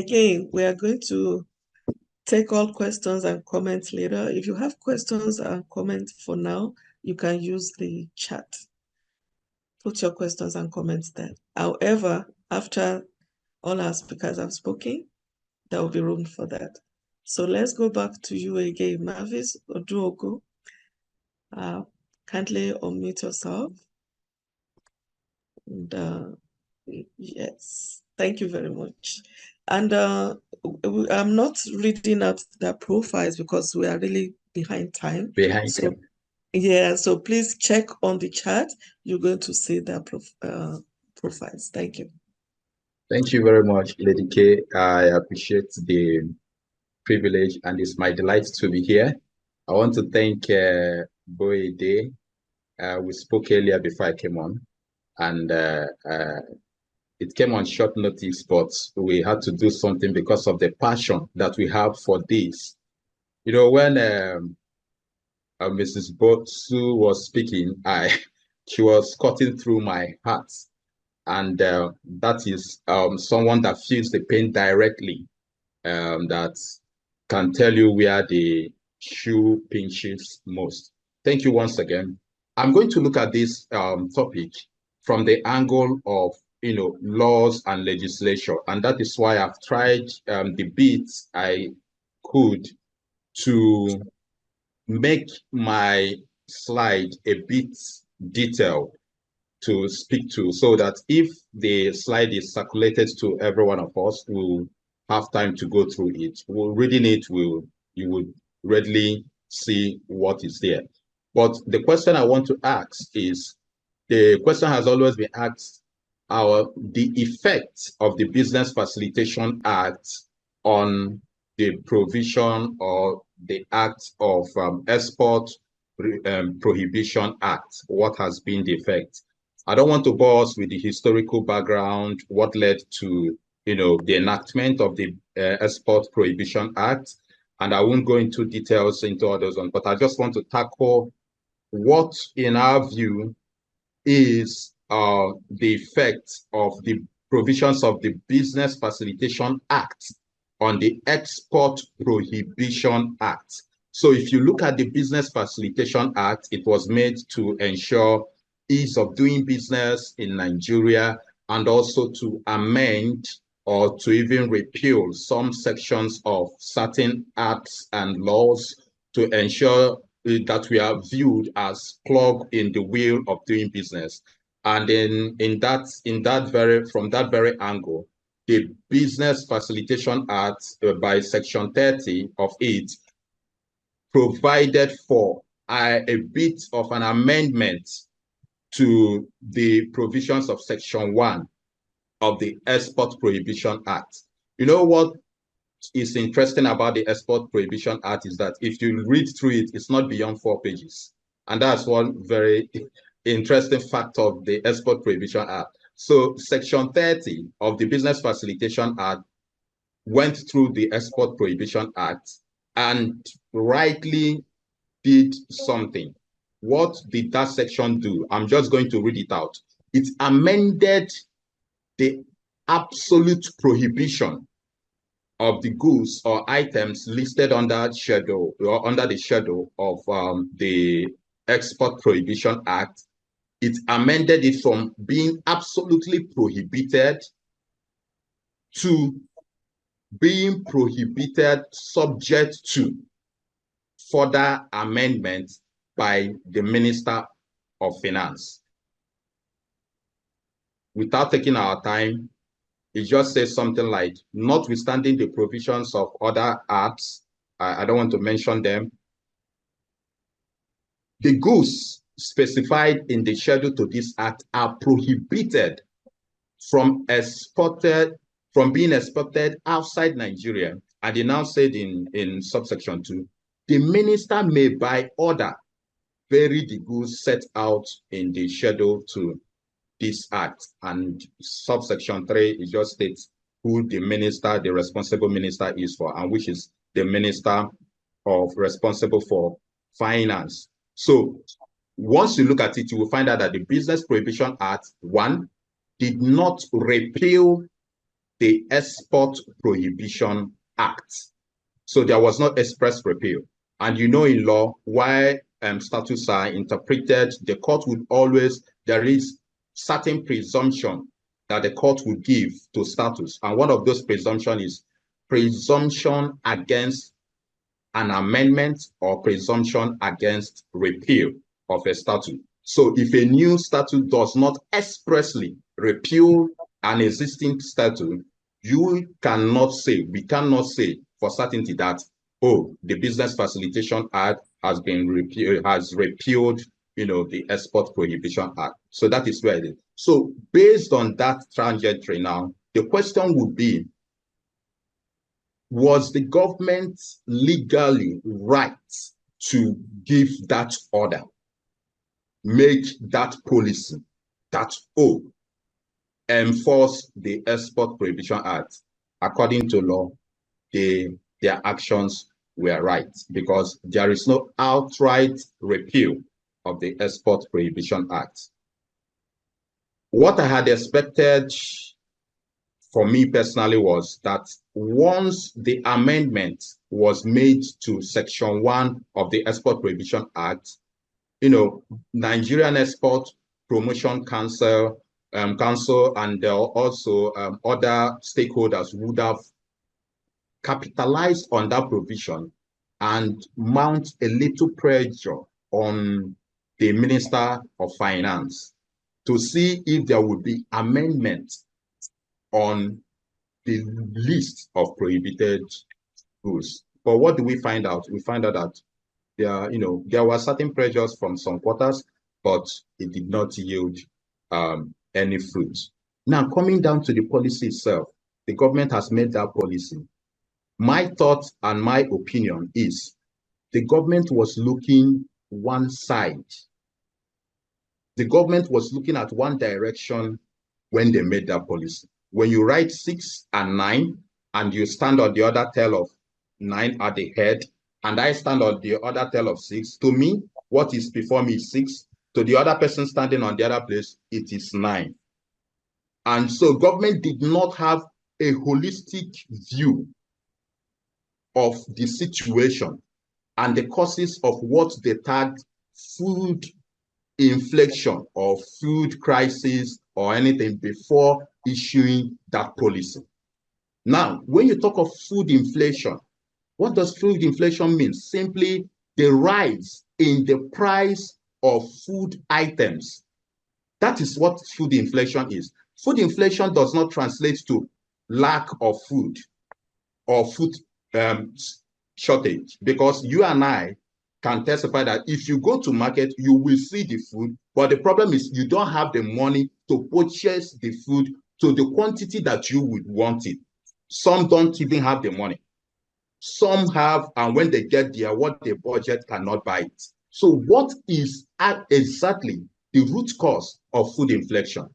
again, we are going to take all questions and comments later. If you have questions and comments for now, you can use the chat. Put your questions and comments there. However, after all our speakers have spoken, there will be room for that. So let's go back to you again, Marvis Oduogu. Kindly unmute yourself. And yes, thank you very much. And I'm not reading out their profiles because we are really behind time. Yeah, so please check on the chat. You're going to see their profiles. Thank you. Thank you very much, Lady K. I appreciate the privilege and it's my delight to be here. I want to thank Boede. We spoke earlier before I came on, and it came on short notice, but we had to do something because of the passion that we have for this. You know, when Mrs. Botsu was speaking, she was cutting through my heart. And that is someone that feels the pain directly, that can tell you where the shoe pinches most. Thank you once again. I'm going to look at this topic from the angle of laws and legislation, and that is why I've tried the bits I could to make my slide a bit detailed to speak to, so that if the slide is circulated to every one of us, we'll have time to go through it. Reading it, you would readily see what is there. But the question I want to ask is, the question has always been asked, the effect of the Business Facilitation Act on the provision or the act of Export Prohibition Act. What has been the effect? I don't want to bore us with the historical background, what led to the enactment of the Export Prohibition Act, and I won't go into details into all those ones, but I just want to tackle what, in our view, is the effect of the provisions of the Business Facilitation Act on the Export Prohibition Act. So if you look at the Business Facilitation Act, it was made to ensure ease of doing business in Nigeria, and also to amend or to even repeal some sections of certain acts and laws to ensure that we are viewed as clog in the wheel of doing business. And then from that very angle, the Business Facilitation Act, by Section 30 of it, provided for a bit of an amendment to the provisions of Section 1 of the Export Prohibition Act. You know what is interesting about the Export Prohibition Act is that if you read through it, it's not beyond 4 pages. And that's one very interesting fact of the Export Prohibition Act. So Section 30 of the Business Facilitation Act went through the Export Prohibition Act and rightly did something. What did that section do? I'm just going to read it out. It amended the absolute prohibition of the goods or items listed under schedule or under the schedule of the Export Prohibition Act. It amended it from being absolutely prohibited to being prohibited subject to further amendment by the Minister of Finance. Without taking our time, it just says something like, notwithstanding the provisions of other acts, I don't want to mention them, the goods specified in the schedule to this act are prohibited from being exported outside Nigeria. And they now said in subsection 2, the minister may by order vary the goods set out in the schedule to this act. And subsection 3, it just states who the responsible minister is for, and which is the minister responsible for finance. So once you look at it, you will find out that the Business Prohibition Act, 1, did not repeal the Export Prohibition Act. So there was no express repeal. And you know, in law, why statutes are interpreted, the court would always, there is certain presumption that the court would give to statutes. And one of those presumptions is presumption against an amendment or presumption against repeal of a statute. So if a new statute does not expressly repeal an existing statute, we cannot say for certainty that, oh, the Business Facilitation Act has been repealed, the Export Prohibition Act. So that is where it is. So based on that trajectory now, the question would be, was the government legally right to give that order, make that policy, that enforce the Export Prohibition Act? According to law, their actions were right, because there is no outright repeal of the Export Prohibition Act. What I had expected for me personally was that once the amendment was made to Section 1 of the Export Prohibition Act, Nigerian Export Promotion Council and also other stakeholders would have capitalized on that provision and mount a little pressure on the Minister of Finance to see if there would be amendment on the list of prohibited goods. But what do we find out? We find out that there were certain pressures from some quarters, but it did not yield any fruit. Now, coming down to the policy itself, the government has made that policy. My thought and my opinion is the government was looking one side. The government was looking at one direction when they made that policy. When you write 6 and 9, and you stand on the other tail of 9 at the head, and I stand on the other tail of 6, to me, what is before me is 6. To the other person standing on the other place, it is 9. And so government did not have a holistic view of the situation and the causes of what they tagged food inflation or food crisis or anything before issuing that policy. Now, when you talk of food inflation, what does food inflation mean? Simply the rise in the price of food items. That is what food inflation is. Food inflation does not translate to lack of food or food shortage, because you and I can testify that if you go to market, you will see the food, but the problem is you don't have the money to purchase the food to the quantity that you would want it. Some don't even have the money. Some have, and when they get there, what they budget cannot buy it. So what is exactly the root cause of food inflation?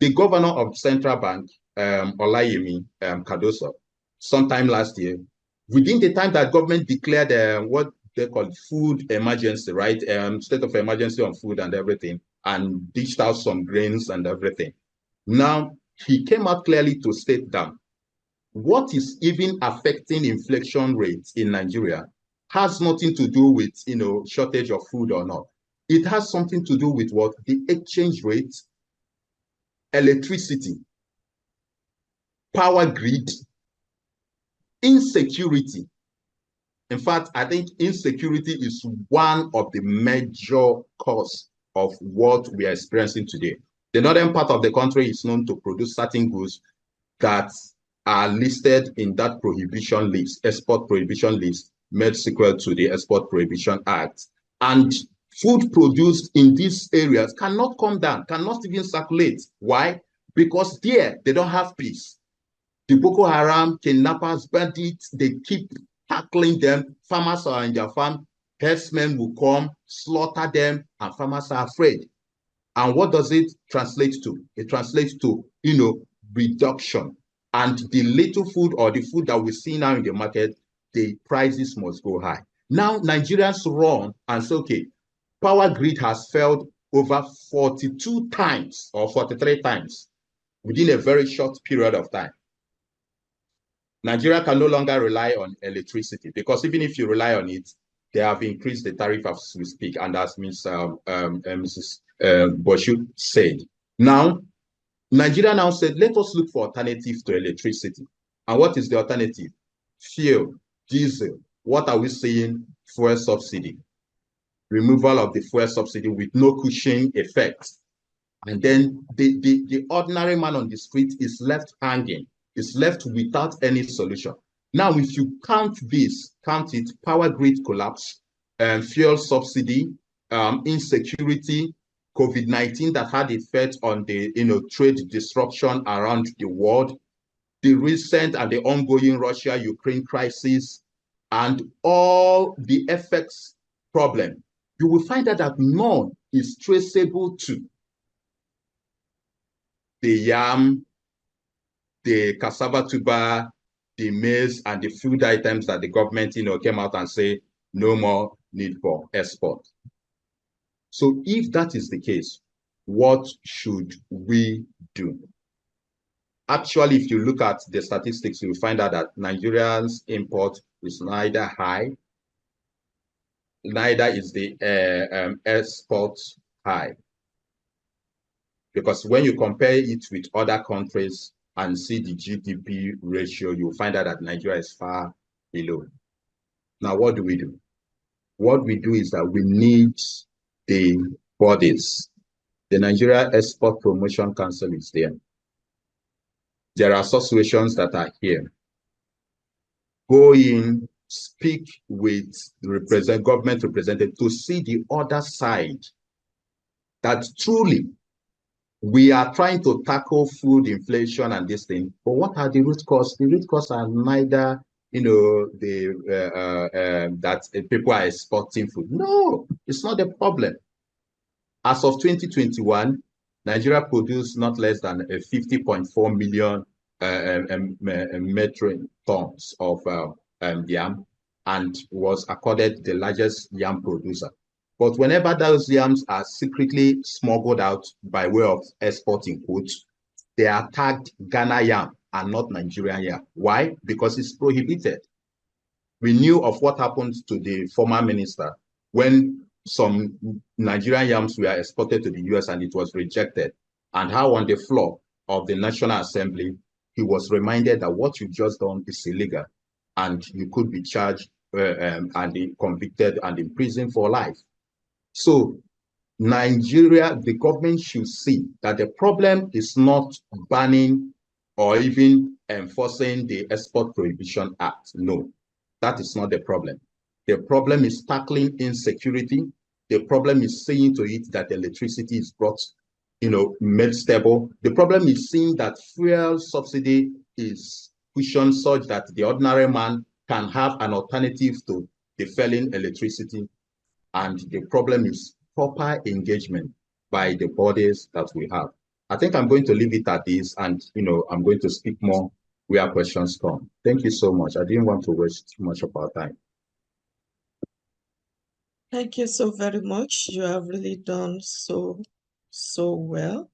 The governor of Central Bank, Olayemi Cardoso, sometime last year, within the time that government declared what they call food emergency, right? State of emergency on food and everything, and dished out some grains and everything. Now, he came out clearly to state that what is even affecting inflation rates in Nigeria has nothing to do with, shortage of food or not. It has something to do with what? The exchange rate, electricity, power grid, insecurity. In fact, I think insecurity is one of the major causes of what we are experiencing today. The northern part of the country is known to produce certain goods that are listed in that prohibition list, export prohibition list, made sequel to the Export Prohibition Act. And food produced in these areas cannot come down, cannot even circulate. Why? Because there, they don't have peace. The Boko Haram, kidnappers, bandits, they keep tackling them. Farmers are in their farm, herdsmen will come, slaughter them, and farmers are afraid. And what does it translate to? It translates to, reduction. And the little food or the food that we see now in the market, the prices must go high. Now, Nigerians run and say, okay, power grid has failed over 42 times or 43 times. within a very short period of time. Nigeria can no longer rely on electricity, because even if you rely on it, they have increased the tariff as we speak, and as Mrs. Boshu said. Now, Nigeria now said, let us look for alternatives to electricity. And what is the alternative? Fuel, diesel. What are we saying? Fuel subsidy. Removal of the fuel subsidy with no cushion effect. And then the ordinary man on the street is left hanging, is left without any solution. Now, if you count it, power grid collapse, fuel subsidy, insecurity, COVID-19 that had effect on the trade disruption around the world, the recent and the ongoing Russia-Ukraine crisis, and all the effects problem, you will find that none is traceable to the yam, the cassava tuber, the maize, and the food items that the government, came out and say no more need for export. So if that is the case, what should we do? Actually, if you look at the statistics, you will find out that Nigerians' import is neither high, neither is the export high. Because when you compare it with other countries and see the GDP ratio, you'll find out that Nigeria is far below. Now, what do we do? What we do is that we need the bodies. The Nigeria Export Promotion Council is there. There are associations that are here. Go in, speak with the government representatives to see the other side, that truly we are trying to tackle food inflation and this thing, but what are the root causes? The root causes are neither, that people are exporting food. No, it's not a problem. As of 2021, Nigeria produced not less than 50.4 million metric tons of yam, and was accorded the largest yam producer. But whenever those yams are secretly smuggled out by way of exporting goods, they are tagged Ghana yam and not Nigerian yam. Why? Because it's prohibited. We knew of what happened to the former minister when some Nigerian yams were exported to the US and it was rejected, and how on the floor of the National Assembly, he was reminded that what you've just done is illegal and you could be charged and convicted and imprisoned for life. So Nigeria, the government should see that the problem is not banning or even enforcing the Export Prohibition Act. No, that is not the problem. The problem is tackling insecurity. The problem is seeing to it that electricity is brought, made stable. The problem is seeing that fuel subsidy is cushioned such that the ordinary man can have an alternative to the failing electricity. And the problem is proper engagement by the bodies that we have. I think I'm going to leave it at this, and I'm going to speak more where questions come. Thank you so much. I didn't want to waste too much of our time. Thank you so very much. You have really done so well.